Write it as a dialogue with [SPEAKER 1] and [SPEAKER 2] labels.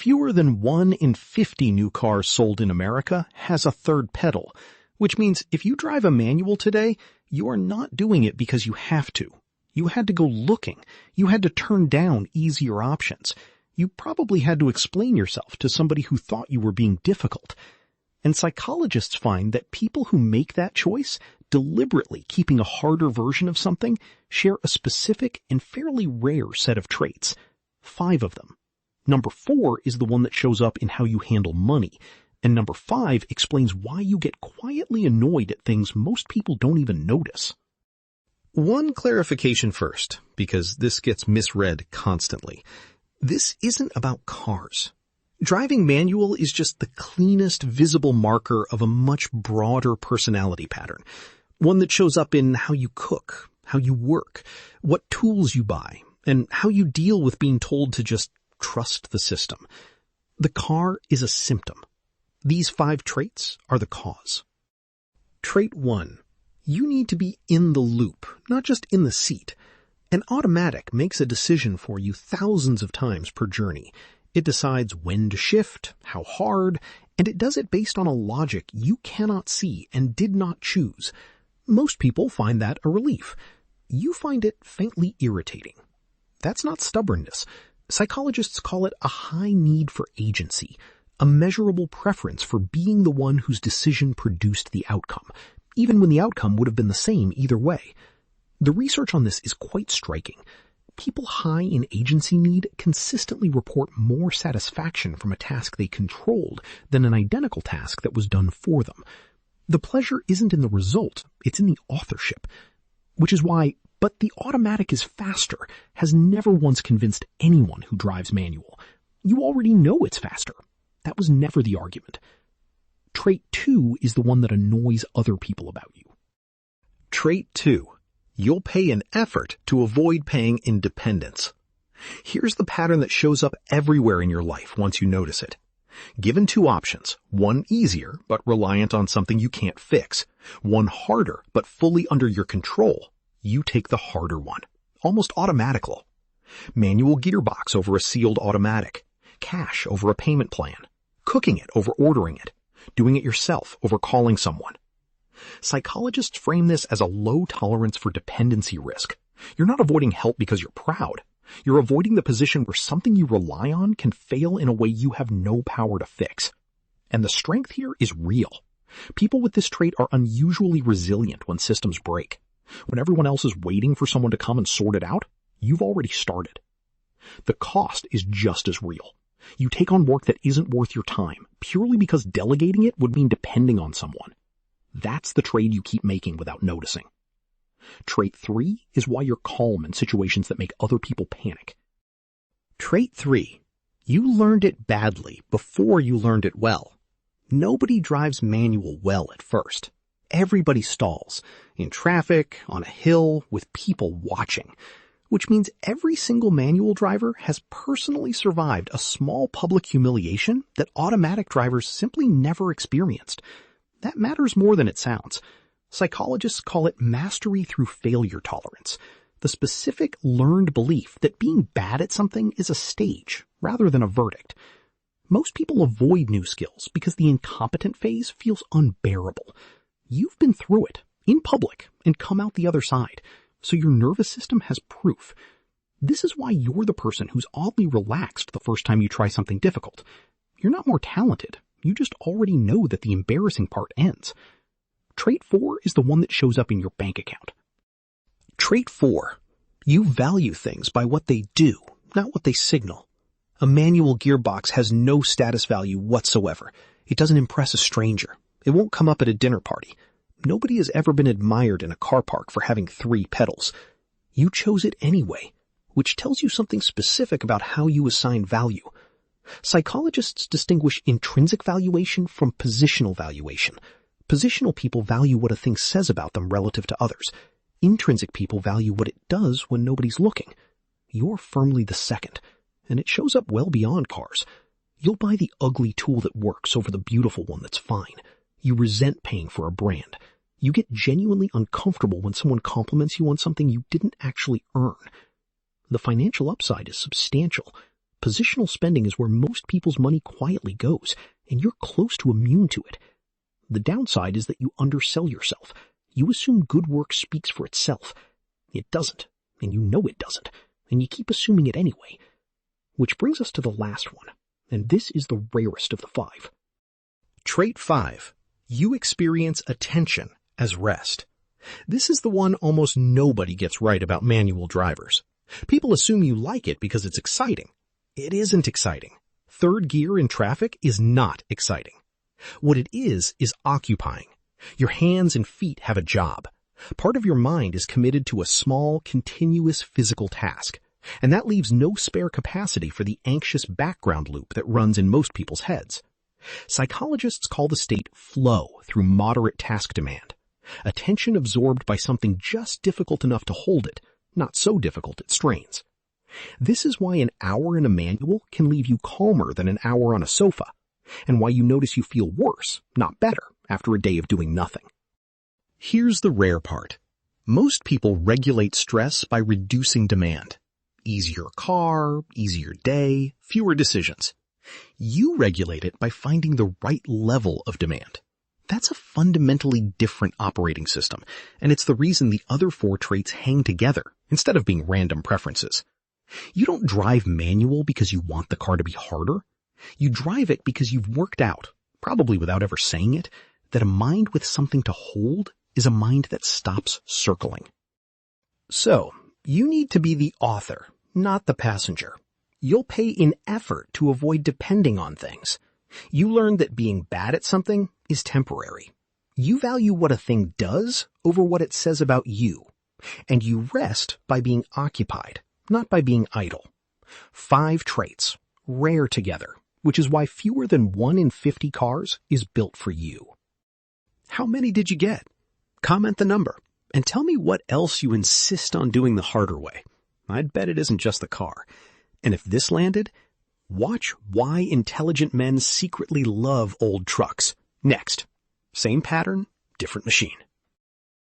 [SPEAKER 1] Fewer than 1 in 50 new cars sold in America has a third pedal, which means if you drive a manual today, you are not doing it because you have to. You had to go looking. You had to turn down easier options. You probably had to explain yourself to somebody who thought you were being difficult. And psychologists find that people who make that choice, deliberately keeping a harder version of something, share a specific and fairly rare set of traits. 5 of them. Number 4 is the one that shows up in how you handle money. And number 5 explains why you get quietly annoyed at things most people don't even notice. One clarification first, because this gets misread constantly. This isn't about cars. Driving manual is just the cleanest visible marker of a much broader personality pattern. One that shows up in how you cook, how you work, what tools you buy, and how you deal with being told to just trust the system. The car is a symptom. These 5 traits are the cause. Trait 1. You need to be in the loop, not just in the seat. An automatic makes a decision for you thousands of times per journey. It decides when to shift, how hard, and it does it based on a logic you cannot see and did not choose. Most people find that a relief. You find it faintly irritating. That's not stubbornness. Psychologists call it a high need for agency, a measurable preference for being the one whose decision produced the outcome, even when the outcome would have been the same either way. The research on this is quite striking. People high in agency need consistently report more satisfaction from a task they controlled than an identical task that was done for them. The pleasure isn't in the result, it's in the authorship. Which is why "but the automatic is faster" has never once convinced anyone who drives manual. You already know it's faster. That was never the argument. Trait 2 is the one that annoys other people about you. Trait 2. You'll pay an effort to avoid paying in dependence. Here's the pattern that shows up everywhere in your life once you notice it. Given 2 options, one easier but reliant on something you can't fix, one harder but fully under your control, you take the harder one, almost automatically. Manual gearbox over a sealed automatic, cash over a payment plan, cooking it over ordering it, doing it yourself over calling someone. Psychologists frame this as a low tolerance for dependency risk. You're not avoiding help because you're proud. You're avoiding the position where something you rely on can fail in a way you have no power to fix. And the strength here is real. People with this trait are unusually resilient when systems break. When everyone else is waiting for someone to come and sort it out, you've already started. The cost is just as real. You take on work that isn't worth your time, purely because delegating it would mean depending on someone. That's the trade you keep making without noticing. Trait 3 is why you're calm in situations that make other people panic. Trait 3. You learned it badly before you learned it well. Nobody drives manual well at first. Everybody stalls, in traffic, on a hill, with people watching, which means every single manual driver has personally survived a small public humiliation that automatic drivers simply never experienced. That matters more than it sounds. Psychologists call it mastery through failure tolerance, the specific learned belief that being bad at something is a stage rather than a verdict. Most people avoid new skills because the incompetent phase feels unbearable. You've been through it, in public, and come out the other side, so your nervous system has proof. This is why you're the person who's oddly relaxed the first time you try something difficult. You're not more talented. You just already know that the embarrassing part ends. Trait 4 is the one that shows up in your bank account. Trait 4. You value things by what they do, not what they signal. A manual gearbox has no status value whatsoever. It doesn't impress a stranger. It won't come up at a dinner party. Nobody has ever been admired in a car park for having 3 pedals. You chose it anyway, which tells you something specific about how you assign value. Psychologists distinguish intrinsic valuation from positional valuation. Positional people value what a thing says about them relative to others. Intrinsic people value what it does when nobody's looking. You're firmly the second, and it shows up well beyond cars. You'll buy the ugly tool that works over the beautiful one that's fine. You resent paying for a brand. You get genuinely uncomfortable when someone compliments you on something you didn't actually earn. The financial upside is substantial, Positional spending is where most people's money quietly goes, and you're close to immune to it. The downside is that you undersell yourself. You assume good work speaks for itself. It doesn't, and you know it doesn't, and you keep assuming it anyway. Which brings us to the last one, and this is the rarest of the 5. Trait 5. You experience attention as rest. This is the one almost nobody gets right about manual drivers. People assume you like it because it's exciting. It isn't exciting. Third gear in traffic is not exciting. What it is occupying. Your hands and feet have a job. Part of your mind is committed to a small, continuous physical task, and that leaves no spare capacity for the anxious background loop that runs in most people's heads. Psychologists call the state flow through moderate task demand. Attention absorbed by something just difficult enough to hold it, not so difficult it strains. This is why an hour in a manual can leave you calmer than an hour on a sofa, and why you notice you feel worse, not better, after a day of doing nothing. Here's the rare part. Most people regulate stress by reducing demand. Easier car, easier day, fewer decisions. You regulate it by finding the right level of demand. That's a fundamentally different operating system, and it's the reason the other 4 traits hang together instead of being random preferences. You don't drive manual because you want the car to be harder. You drive it because you've worked out, probably without ever saying it, that a mind with something to hold is a mind that stops circling. So, you need to be the author, not the passenger. You'll pay in effort to avoid depending on things. You learn that being bad at something is temporary. You value what a thing does over what it says about you. And you rest by being occupied, not by being idle. 5 traits, rare together, which is why fewer than 1 in 50 cars is built for you. How many did you get? Comment the number, and tell me what else you insist on doing the harder way. I'd bet it isn't just the car. And if this landed, watch why intelligent men secretly love old trucks. Next. Same pattern, different machine.